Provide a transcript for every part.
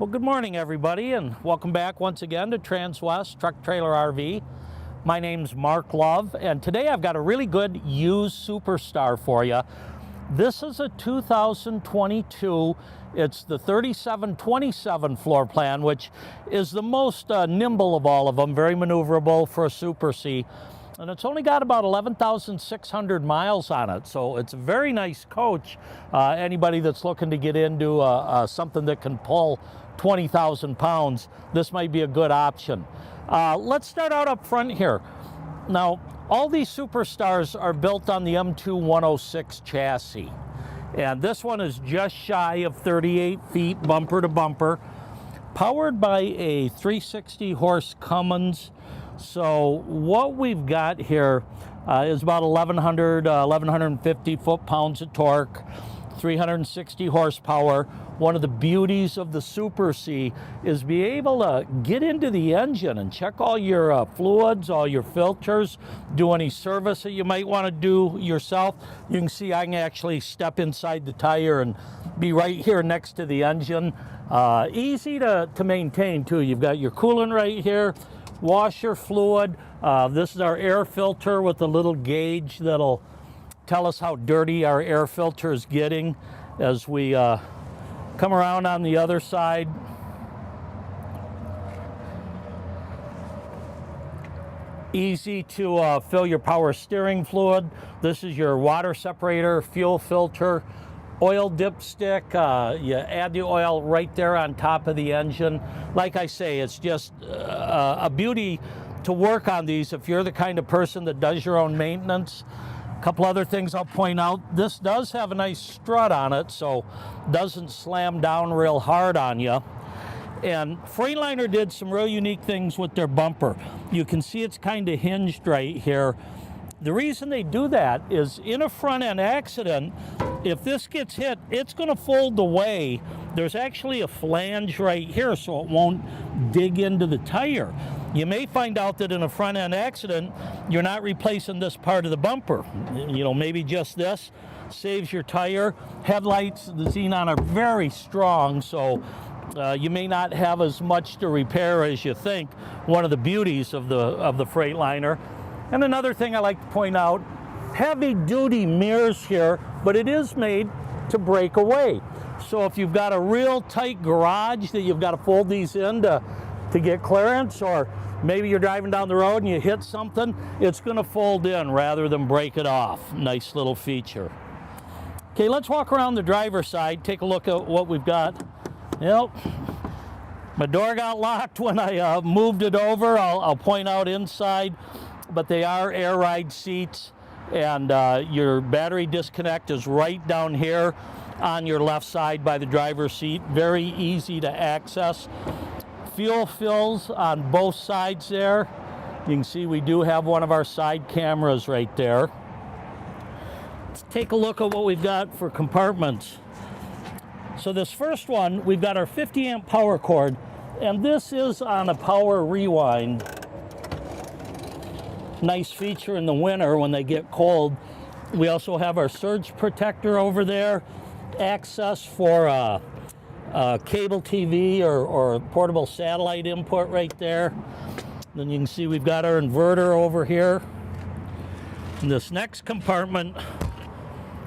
Well, good morning, everybody, and welcome back once again to Transwest Truck Trailer RV. My name's Mark Love, and today I've got a really good used Superstar for you. This is a 2022. It's the 3727 floor plan, which is the most nimble of all of them, very maneuverable for a Super C. And it's only got about 11,600 miles on it, so it's a very nice coach. Anybody that's looking to get into something that can pull 20,000 pounds, this might be a good option. Let's start out up front here. Now, all these Superstars are built on the M2 106 chassis, and this one is just shy of 38 feet bumper to bumper, powered by a 360 horse Cummins. So what we've got here is about 1,150 foot-pounds of torque, 360 horsepower. One of the beauties of the Super C is be able to get into the engine and check all your fluids, all your filters, do any service that you might want to do yourself. You can see I can actually step inside the tire and be right here next to the engine. Easy to maintain too. You've got your coolant right here, washer fluid. This is our air filter with a little gauge that'll tell us how dirty our air filter is getting as we come around on the other side. Easy to fill your power steering fluid. This is your water separator, fuel filter, oil dipstick. You add the oil right there on top of the engine. Like I say, it's just a beauty to work on these if you're the kind of person that does your own maintenance. A couple other things I'll point out. This does have a nice strut on it, so doesn't slam down real hard on you. And Freightliner did some real unique things with their bumper. You can see it's kind of hinged right here. The reason they do that is in a front end accident, if this gets hit, it's going to fold away. There's actually a flange right here so it won't dig into the tire. You may find out that in a front end accident, you're not replacing this part of the bumper. You know, maybe just this saves your tire. Headlights, the xenon are very strong, so you may not have as much to repair as you think. One of the beauties of the Freightliner. And another thing I like to point out, heavy duty mirrors here, but it is made to break away. So if you've got a real tight garage that you've got to fold these in to get clearance, or maybe you're driving down the road and you hit something, it's going to fold in rather than break it off. Nice little feature. Okay, let's walk around the driver's side, take a look at what we've got. Yep, my door got locked when I moved it over. I'll point out inside, but they are air ride seats, and your battery disconnect is right down here on your left side by the driver's seat. Very easy to access. Fuel fills on both sides there. You can see we do have one of our side cameras right there. Let's take a look at what we've got for compartments. So this first one, we've got our 50 amp power cord, and this is on a power rewind. Nice feature in the winter when they get cold. We also have our surge protector over there, access for cable TV or portable satellite input right there. Then you can see we've got our inverter over here. In this next compartment,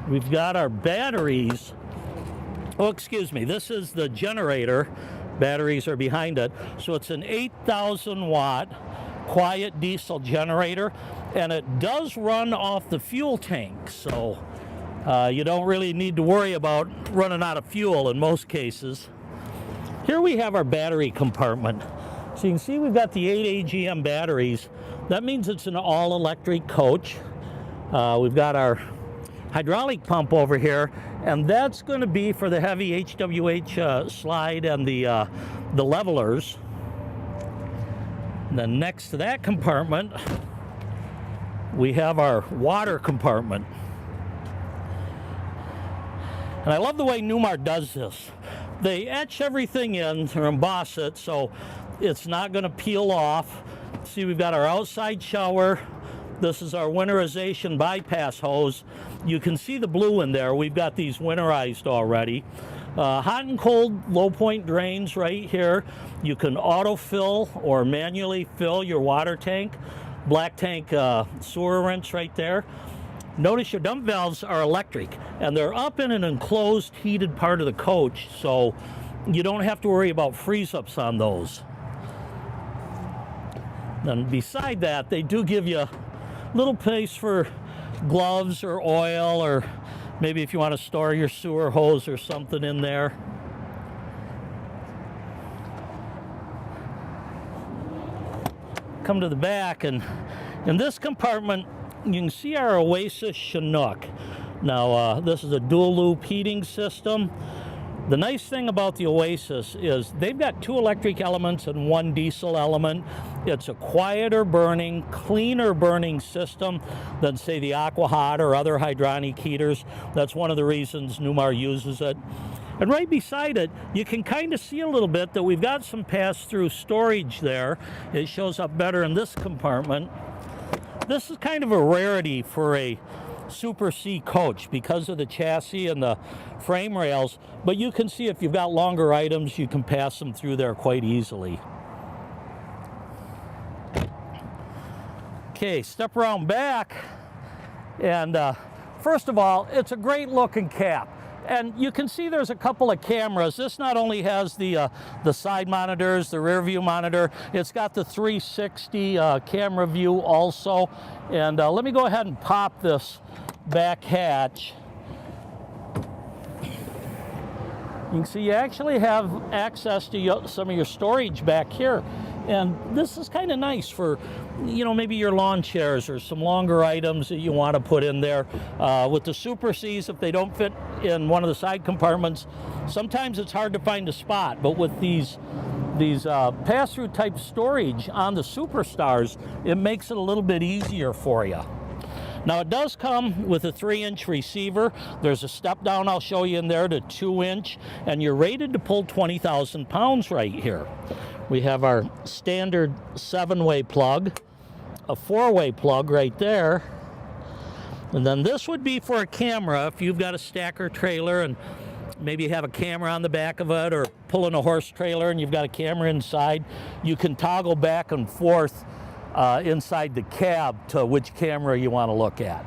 we've got our batteries. Oh, excuse me, this is the generator. Batteries are behind it. So it's an 8,000 watt quiet diesel generator, and it does run off the fuel tank. So you don't really need to worry about running out of fuel in most cases. Here we have our battery compartment. So you can see we've got the 8 AGM batteries. That means it's an all-electric coach. We've got our hydraulic pump over here, and that's going to be for the heavy HWH slide and the levelers. And then next to that compartment, we have our water compartment. And I love the way Newmar does this. They etch everything in or emboss it so it's not going to peel off. See, we've got our outside shower. This is our winterization bypass hose. You can see the blue in there. We've got these winterized already. Hot and cold low point drains right here. You can autofill or manually fill your water tank. Black tank sewer rinse right there. Notice your dump valves are electric, and they're up in an enclosed heated part of the coach, so you don't have to worry about freeze-ups on those. Then beside that, they do give you a little place for gloves or oil, or maybe if you want to store your sewer hose or something in there. Come to the back, and in this compartment, you can see our Oasis Chinook. Now, this is a dual loop heating system. The nice thing about the Oasis is they've got 2 electric elements and 1 diesel element. It's a quieter burning, cleaner burning system than, say, the Aqua Hot or other hydronic heaters. That's one of the reasons Newmar uses it. And right beside it, you can kind of see a little bit that we've got some pass-through storage there. It shows up better in this compartment. This is kind of a rarity for a Super C coach because of the chassis and the frame rails, but you can see if you've got longer items, you can pass them through there quite easily. Okay, step around back, and first of all, it's a great looking cab. And you can see there's a couple of cameras. This not only has the side monitors, the rear view monitor, it's got the 360 camera view also. And let me go ahead and pop this back hatch. You can see you actually have access to some of your storage back here. And this is kind of nice for, you know, maybe your lawn chairs or some longer items that you want to put in there. With the Super Cs, if they don't fit in one of the side compartments, sometimes it's hard to find a spot. But with these pass-through type storage on the Superstars, it makes it a little bit easier for you. Now, it does come with a 3-inch receiver. There's a step down I'll show you in there to 2-inch, and you're rated to pull 20,000 pounds right here. We have our standard 7-way plug, a 4-way plug right there, and then this would be for a camera if you've got a stacker trailer and maybe you have a camera on the back of it, or pulling a horse trailer and you've got a camera inside. You can toggle back and forth inside the cab to which camera you want to look at.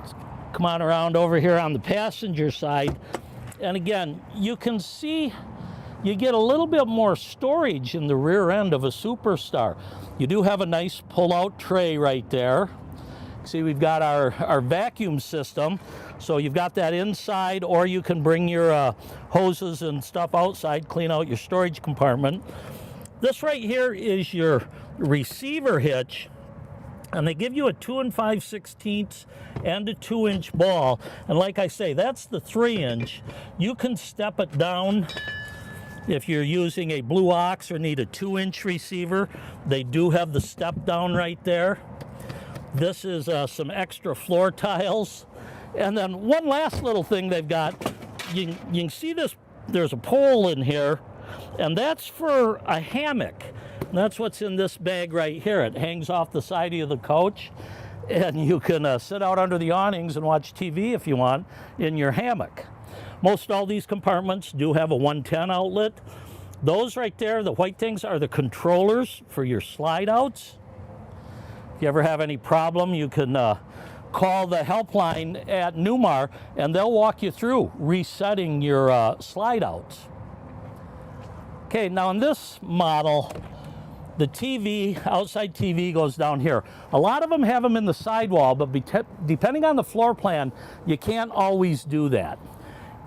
Let's come on around over here on the passenger side, and again, you can see you get a little bit more storage in the rear end of a Superstar. You do have a nice pull-out tray right there. See, we've got our vacuum system, so you've got that inside, or you can bring your hoses and stuff outside, clean out your storage compartment. This right here is your receiver hitch, and they give you a 2 5/16 and a 2-inch ball. And like I say, that's the 3-inch. You can step it down if you're using a Blue Ox or need a 2-inch receiver. They do have the step down right there. This is some extra floor tiles. And then one last little thing they've got, you can see this, there's a pole in here, and that's for a hammock. And that's what's in this bag right here. It hangs off the side of the coach, and you can sit out under the awnings and watch TV if you want in your hammock. Most all these compartments do have a 110 outlet. Those right there, the white things, are the controllers for your slide outs. If you ever have any problem, you can call the helpline at Newmar, and they'll walk you through resetting your slide outs. Okay, now in this model, the TV, outside TV, goes down here. A lot of them have them in the sidewall, but depending on the floor plan, you can't always do that.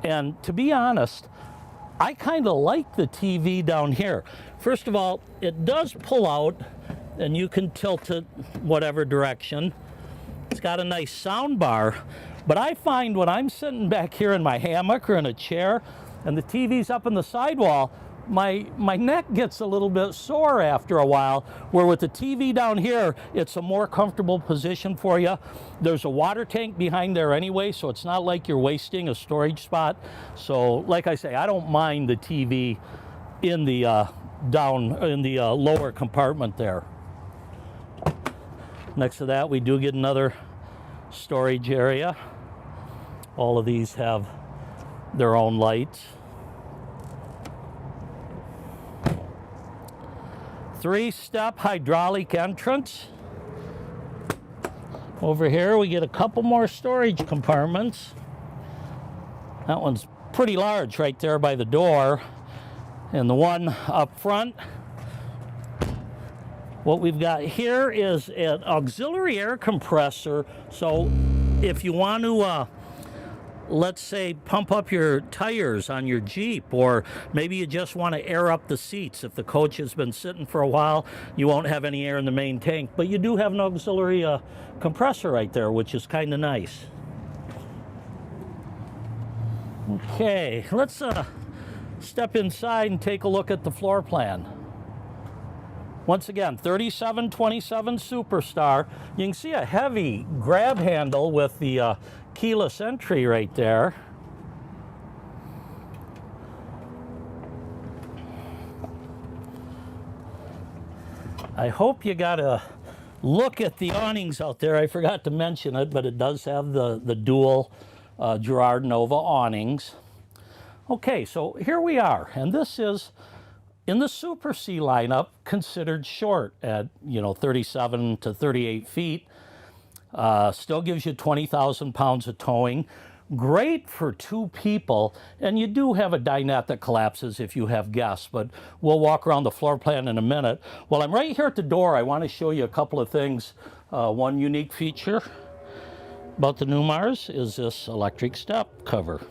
And to be honest, I kind of like the TV down here. First of all, it does pull out, and you can tilt it whatever direction. It's got a nice sound bar, but I find when I'm sitting back here in my hammock or in a chair and the TV's up in the sidewall, my neck gets a little bit sore after a while, where with the TV down here, it's a more comfortable position for you. There's a water tank behind there anyway, so it's not like you're wasting a storage spot. So like I say, I don't mind the TV in the lower compartment there. Next to that, we do get another storage area. All of these have their own lights. 3-step hydraulic entrance. Over here we get a couple more storage compartments. That one's pretty large right there by the door. And the one up front, what we've got here is an auxiliary air compressor. So if you want to, let's say, pump up your tires on your Jeep, or maybe you just want to air up the seats. If the coach has been sitting for a while, you won't have any air in the main tank, but you do have an auxiliary compressor right there, which is kind of nice. Okay, let's step inside and take a look at the floor plan. Once again, 3727 Superstar. You can see a heavy grab handle with the keyless entry right there. I hope you got a look at the awnings out there. I forgot to mention it, but it does have the dual Girard Nova awnings. Okay, so here we are, and this is in the Super C lineup considered short at 37 to 38 feet. Still gives you 20,000 pounds of towing. Great for 2 people, and you do have a dinette that collapses if you have guests, but we'll walk around the floor plan in a minute. While I'm right here at the door, I want to show you a couple of things. One unique feature about the Newmars is this electric step cover.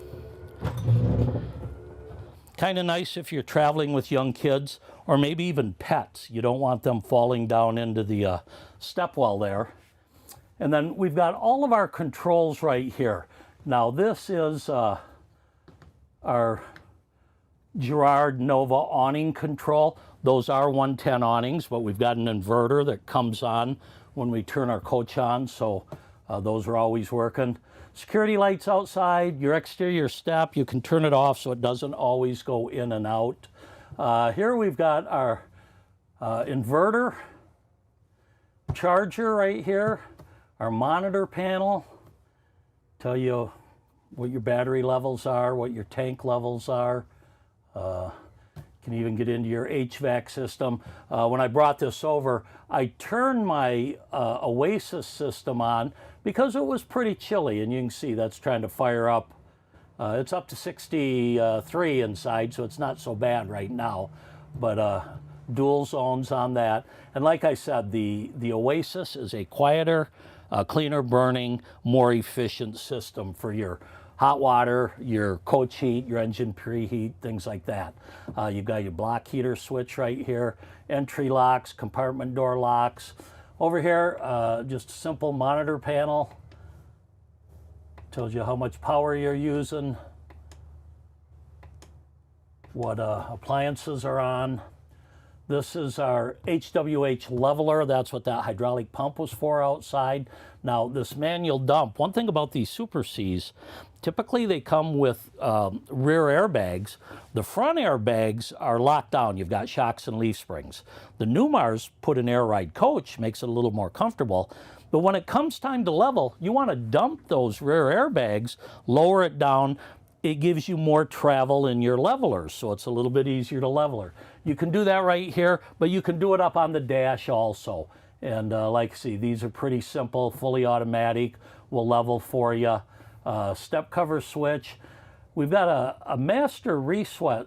Kind of nice if you're traveling with young kids or maybe even pets. You don't want them falling down into the step well there. And then we've got all of our controls right here. Now this is our Girard Nova awning control. Those are 110 awnings, but we've got an inverter that comes on when we turn our coach on, so those are always working. Security lights outside, your exterior step, you can turn it off so it doesn't always go in and out. Here we've got our inverter, charger right here, our monitor panel, tell you what your battery levels are, what your tank levels are. Can even get into your HVAC system. When I brought this over, I turned my Oasis system on because it was pretty chilly, and you can see that's trying to fire up. It's up to 63 inside, so it's not so bad right now, but dual zones on that. And like I said, the Oasis is a quieter, cleaner burning, more efficient system for your hot water, your coach heat, your engine preheat, things like that. You've got your block heater switch right here, entry locks, compartment door locks. Over here, just a simple monitor panel. Tells you how much power you're using, what appliances are on. This is our HWH leveler. That's what that hydraulic pump was for outside. Now, this manual dump, one thing about these Super Cs, typically they come with rear airbags. The front airbags are locked down. You've got shocks and leaf springs. The Newmars put an air ride coach, makes it a little more comfortable. But when it comes time to level, you want to dump those rear airbags, lower it down. It gives you more travel in your levelers, so it's a little bit easier to leveler. You can do that right here, but you can do it up on the dash also. And like see, these are pretty simple, fully automatic, will level for you. Step cover switch. We've got a master reset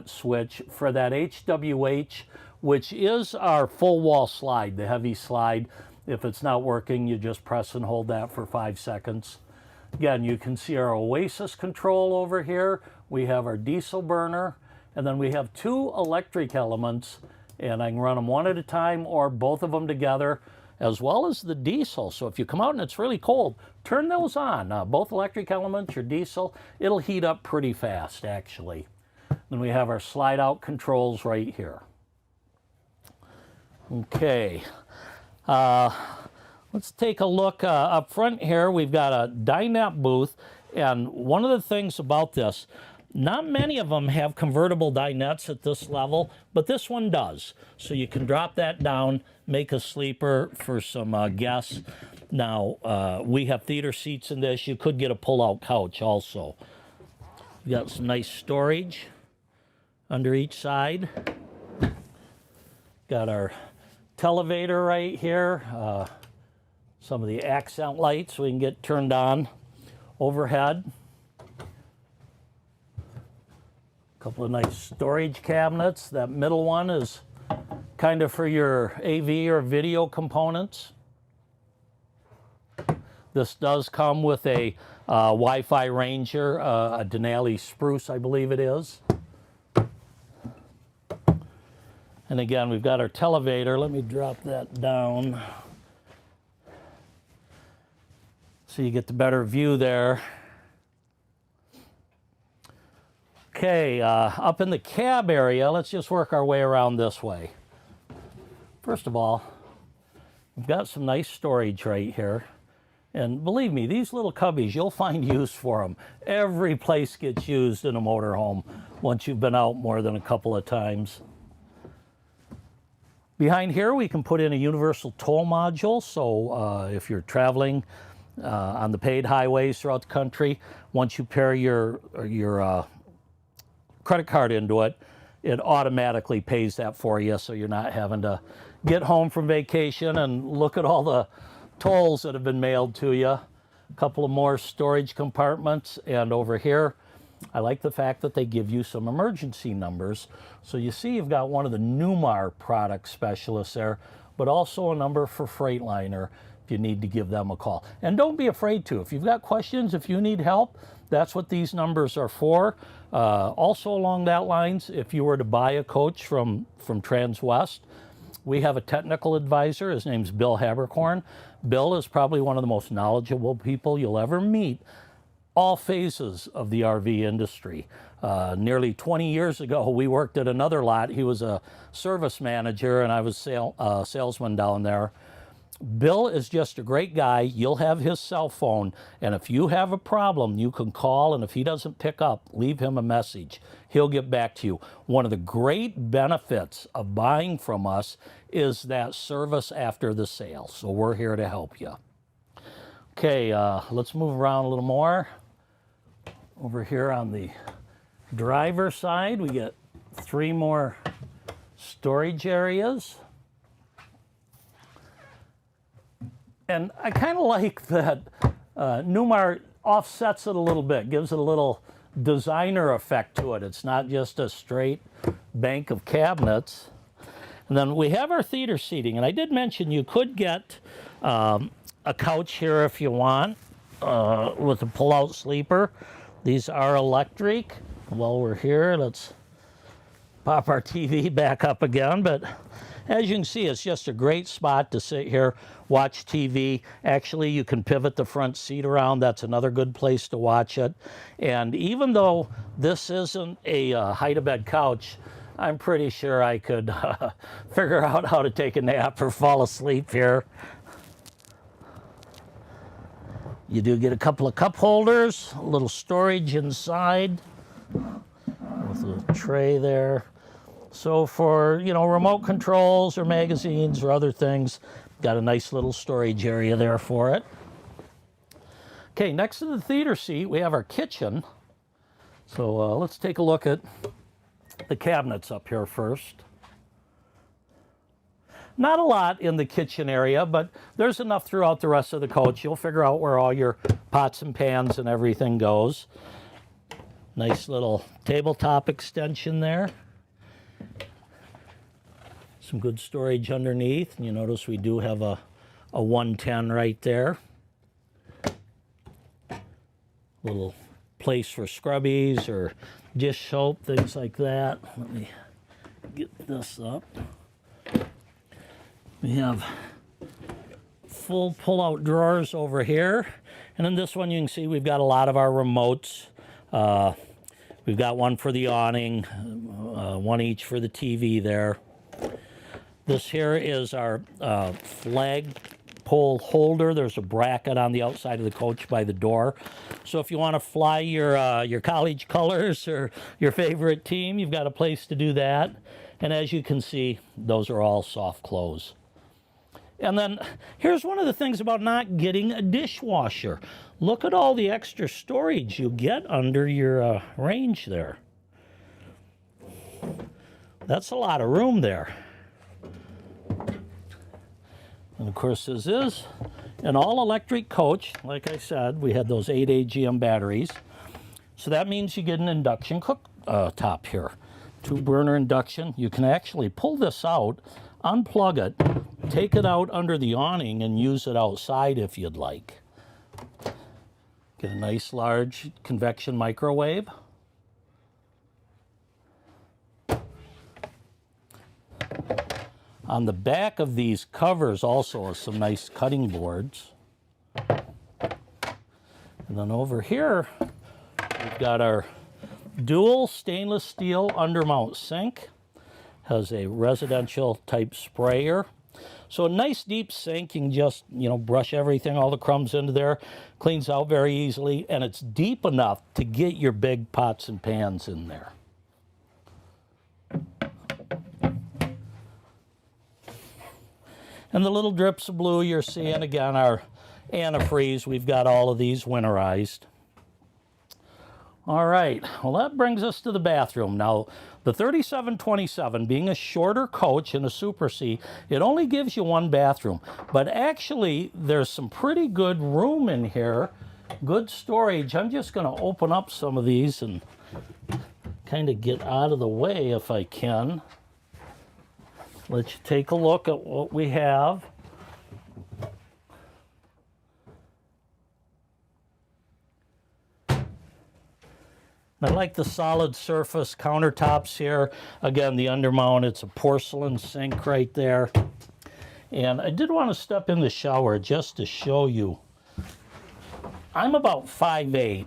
switch for that HWH, which is our full wall slide, the heavy slide. If it's not working, you just press and hold that for 5 seconds. Again, you can see our Oasis control over here. We have our diesel burner, and then we have 2 electric elements, and I can run them one at a time or both of them together, as well as the diesel. So if you come out and it's really cold, turn those on. Both electric elements, your diesel, it'll heat up pretty fast, actually. Then we have our slide out controls right here. Okay. Let's take a look up front here. We've got a dinette booth, and one of the things about this, not many of them have convertible dinettes at this level, but this one does. So you can drop that down, make a sleeper for some guests. Now, we have theater seats in this. You could get a pull-out couch also. We got some nice storage under each side. Got our televator right here. Some of the accent lights we can get turned on overhead. A couple of nice storage cabinets. That middle one is kind of for your AV or video components. This does come with a Wi-Fi Ranger, a Denali Spruce, I believe it is. And again, we've got our televator. Let me drop that down so you get the better view there. Okay, up in the cab area, let's just work our way around this way. First of all, we've got some nice storage right here. And believe me, these little cubbies, you'll find use for them. Every place gets used in a motorhome once you've been out more than a couple of times. Behind here, we can put in a universal toll module. So if you're traveling on the paid highways throughout the country, once you pair your credit card into it, it automatically pays that for you, so you're not having to get home from vacation and look at all the tolls that have been mailed to you. A couple of more storage compartments, and over here I like the fact that they give you some emergency numbers. So you see you've got one of the Newmar product specialists there, but also a number for Freightliner if you need to give them a call. And don't be afraid to. If you've got questions, if you need help, that's what these numbers are for. Also along that lines, if you were to buy a coach from Transwest, we have a technical advisor. His name's Bill Habercorn. Bill is probably one of the most knowledgeable people you'll ever meet, all phases of the RV industry. Nearly 20 years ago, we worked at another lot. He was a service manager, and I was salesman down there. Bill is just a great guy. You'll have his cell phone, and if you have a problem, you can call, and if he doesn't pick up, leave him a message. He'll get back to you. One of the great benefits of buying from us is that service after the sale, so we're here to help you. Okay, let's move around a little more. Over here on the driver's side, we get 3 more storage areas. And I kind of like that Newmar offsets it a little bit, gives it a little designer effect to it. It's not just a straight bank of cabinets. And then we have our theater seating. And I did mention you could get a couch here if you want with a pull-out sleeper. These are electric. While we're here, let's pop our TV back up again. But as you can see, it's just a great spot to sit here, watch TV. Actually, you can pivot the front seat around. That's another good place to watch it. And even though this isn't a hide-a-bed couch, I'm pretty sure I could figure out how to take a nap or fall asleep here. You do get a couple of cup holders, a little storage inside with a tray there. So for, you know, remote controls or magazines or other things, got a nice little storage area there for it. Okay, next to the theater seat, we have our kitchen. So let's take a look at the cabinets up here first. Not a lot in the kitchen area, but there's enough throughout the rest of the coach. You'll figure out where all your pots and pans and everything goes. Nice little tabletop extension there. Some good storage underneath, and you notice we do have a 110 right there. Little place for scrubbies or dish soap, things like that. Let me get this up. We have full pull-out drawers over here. And in this one, you can see we've got a lot of our remotes. We've got one for the awning, one each for the TV there. This here is our flagpole holder. There's a bracket on the outside of the coach by the door. So if you want to fly your college colors or your favorite team, you've got a place to do that. And as you can see, those are all soft close. And then here's one of the things about not getting a dishwasher. Look at all the extra storage you get under your range there. That's a lot of room there. And of course, this is an all-electric coach. Like I said, we had those 8 AGM batteries. So that means you get an induction cooktop here. 2-burner induction. You can actually pull this out, unplug it, take it out under the awning and use it outside if you'd like. Get a nice large convection microwave. On the back of these covers also are some nice cutting boards. And then over here, we've got our dual stainless steel undermount sink. Has a residential type sprayer. So a nice deep sink, you can just, brush everything, all the crumbs into there, cleans out very easily, and it's deep enough to get your big pots and pans in there. And the little drips of blue you're seeing, again, are antifreeze. We've got all of these winterized. All right, well, that brings us to the bathroom. Now, the 3727, being a shorter coach and a Super C, it only gives you one bathroom. But actually, there's some pretty good room in here, good storage. I'm just going to open up some of these and kind of get out of the way if I can. Let you take a look at what we have. I like the solid surface countertops here. Again, the undermount, it's a porcelain sink right there. And I did want to step in the shower just to show you. I'm about 5'8",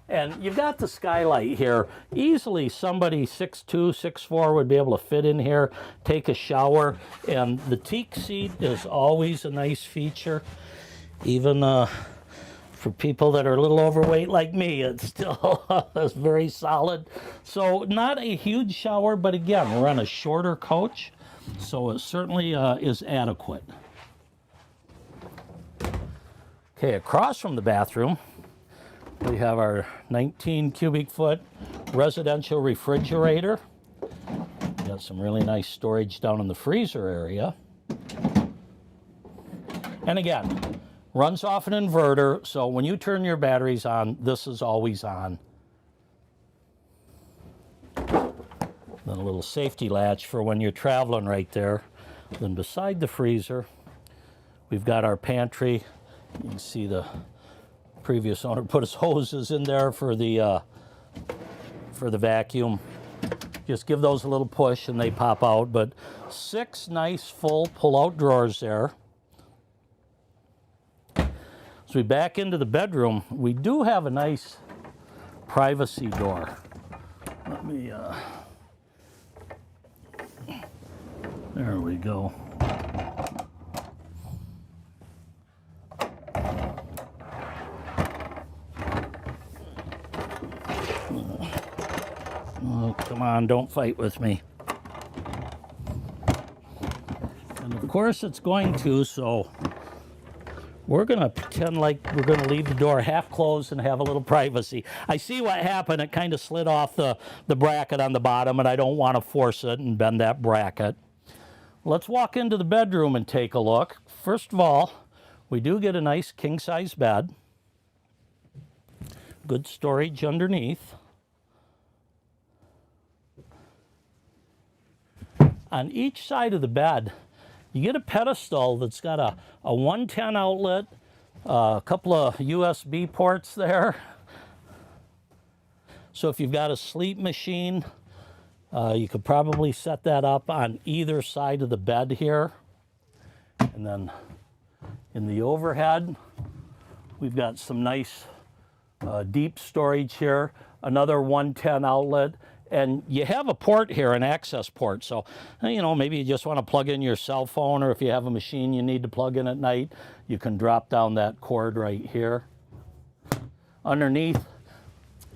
and you've got the skylight here. Easily somebody 6'2", 6'4" would be able to fit in here, take a shower. And the teak seat is always a nice feature. Even for people that are a little overweight like me, it's still it's very solid. So not a huge shower, but again, we're on a shorter coach, so it certainly is adequate. Okay, across from the bathroom, we have our 19 cubic foot residential refrigerator. Got some really nice storage down in the freezer area. And again, runs off an inverter, so when you turn your batteries on, this is always on. Then a little safety latch for when you're traveling right there. Then beside the freezer, we've got our pantry. You can see the previous owner put his hoses in there for the vacuum. Just give those a little push and they pop out, but 6 nice full pull-out drawers there. As we back into the bedroom, we do have a nice privacy door. Let me, there we go. Oh, come on, don't fight with me. And of course it's going to, so we're going to pretend like we're going to leave the door half closed and have a little privacy. I see what happened. It kind of slid off the bracket on the bottom, and I don't want to force it and bend that bracket. Let's walk into the bedroom and take a look. First of all, we do get a nice king-size bed. Good storage underneath. On each side of the bed, you get a pedestal that's got a 110 outlet, a couple of USB ports there. So if you've got a sleep machine, you could probably set that up on either side of the bed here. And then in the overhead, we've got some nice deep storage here, another 110 outlet. And you have a port here, an access port. So, maybe you just want to plug in your cell phone, or if you have a machine you need to plug in at night, you can drop down that cord right here. Underneath,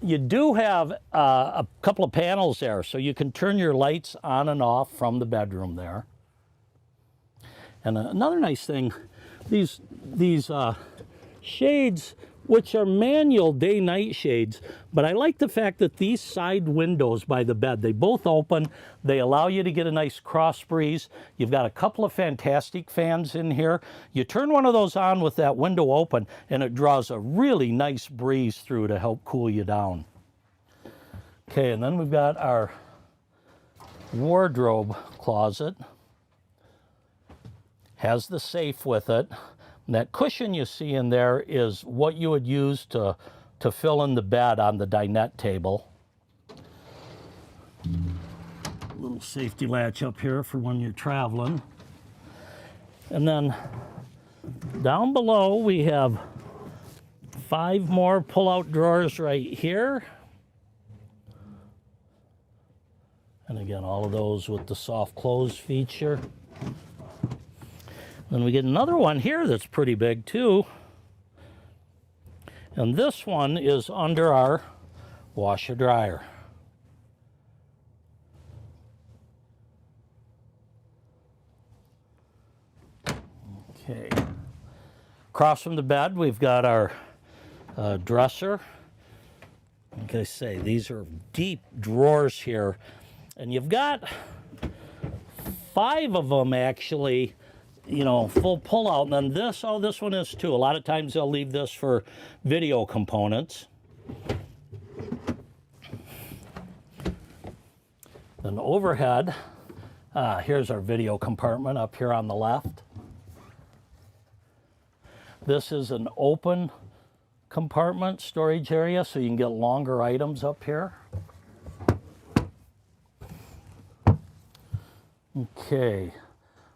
you do have a couple of panels there, so you can turn your lights on and off from the bedroom there. And another nice thing, these shades, which are manual day-night shades, but I like the fact that these side windows by the bed, they both open. They allow you to get a nice cross breeze. You've got a couple of fantastic fans in here. You turn one of those on with that window open, and it draws a really nice breeze through to help cool you down. Okay, and then we've got our wardrobe closet. Has the safe with it. That cushion you see in there is what you would use to fill in the bed on the dinette table. A little safety latch up here for when you're traveling. And then down below we have 5 more pull-out drawers right here. And again, all of those with the soft close feature. Then we get another one here that's pretty big too. And this one is under our washer dryer. Okay. Across from the bed, we've got our dresser. Like I say, these are deep drawers here. And you've got 5 of them actually, you know, full pull-out. And then this, oh, this one is too. A lot of times they'll leave this for video components. Then overhead, here's our video compartment up here on the left. This is an open compartment storage area, so you can get longer items up here. Okay.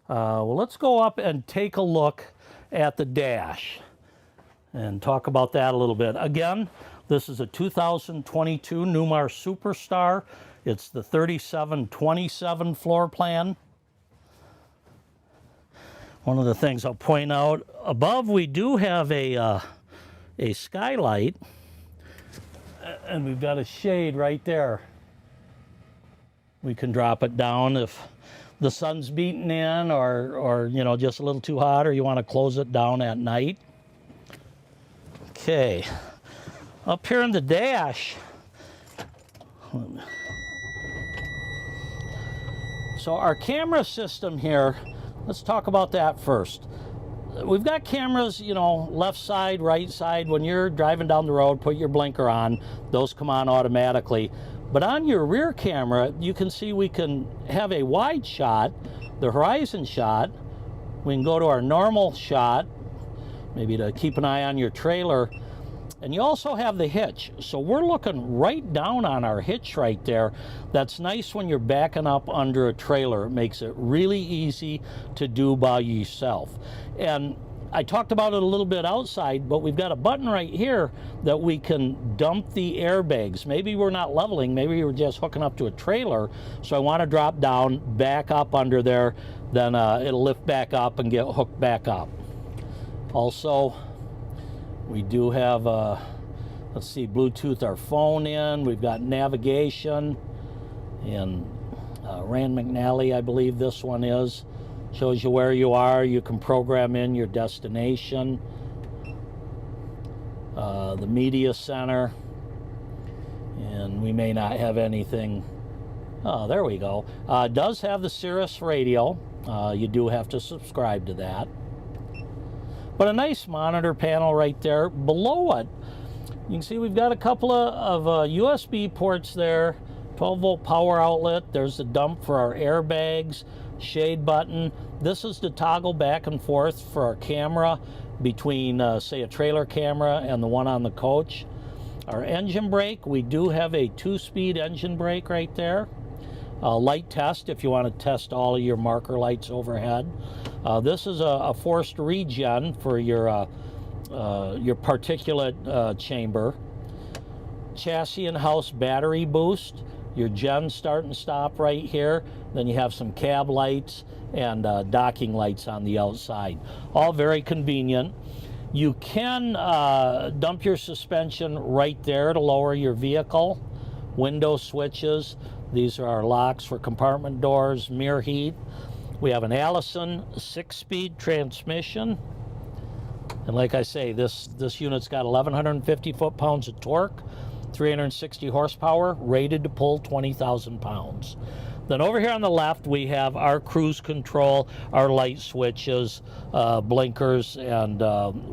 Well, let's go up and take a look at the dash and talk about that a little bit. Again, this is a 2022 Newmar Superstar. It's the 3727 floor plan. One of the things I'll point out, above we do have a skylight, and we've got a shade right there. We can drop it down if the sun's beating in or you know, just a little too hot, or you want to close it down at night. Okay, up here in the dash, so our camera system here, let's talk about that first. We've got cameras, you know, left side, right side. When you're driving down the road, put your blinker on, those come on automatically. But on your rear camera, you can see we can have a wide shot, the horizon shot. We can go to our normal shot, maybe to keep an eye on your trailer. And you also have the hitch. So we're looking right down on our hitch right there. That's nice when you're backing up under a trailer. It makes it really easy to do by yourself. And I talked about it a little bit outside, but we've got a button right here that we can dump the airbags. Maybe we're not leveling, maybe we're just hooking up to a trailer. So I want to drop down, back up under there, then it'll lift back up and get hooked back up. Also, we do have, let's see, Bluetooth our phone in. We've got navigation, and Rand McNally, I believe this one is. Shows you where you are. You can program in your destination. The media center. And we may not have anything. Oh, there we go. It does have the Sirius radio. You do have to subscribe to that. But a nice monitor panel right there. Below it, you can see we've got a couple of USB ports there. 12-volt power outlet. There's the dump for our airbags. Shade button. This is to toggle back and forth for our camera between, say, a trailer camera and the one on the coach. Our engine brake, we do have a 2-speed engine brake right there. Light test if you want to test all of your marker lights overhead. This is a forced regen for your particulate chamber. Chassis and house battery boost. Your gen start and stop right here. Then you have some cab lights and docking lights on the outside. All very convenient. You can dump your suspension right there to lower your vehicle. Window switches. These are our locks for compartment doors, mirror heat. We have an Alison 6-speed transmission. And like I say, this unit's got 1,150 foot-pounds of torque, 360 horsepower, rated to pull 20,000 pounds. Then over here on the left, we have our cruise control, our light switches, blinkers, and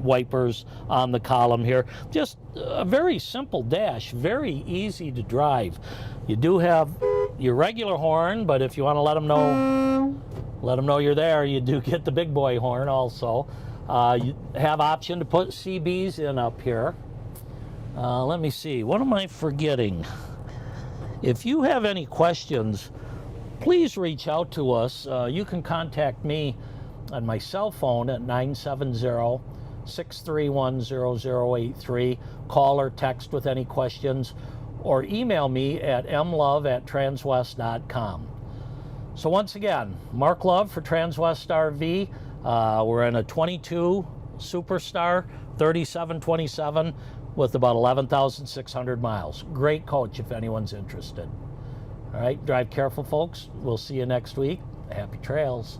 wipers on the column here. Just a very simple dash, very easy to drive. You do have your regular horn, but if you want to let them know you're there, you do get the big boy horn also. You have option to put CBs in up here. Let me see, what am I forgetting? If you have any questions, please reach out to us. You can contact me on my cell phone at 970-631-0083. Call or text with any questions, or email me at mlove@transwest.com. So once again, Mark Love for Transwest RV. We're in a 22 Superstar 3727 with about 11,600 miles. Great coach if anyone's interested. All right, drive careful, folks. We'll see you next week. Happy trails.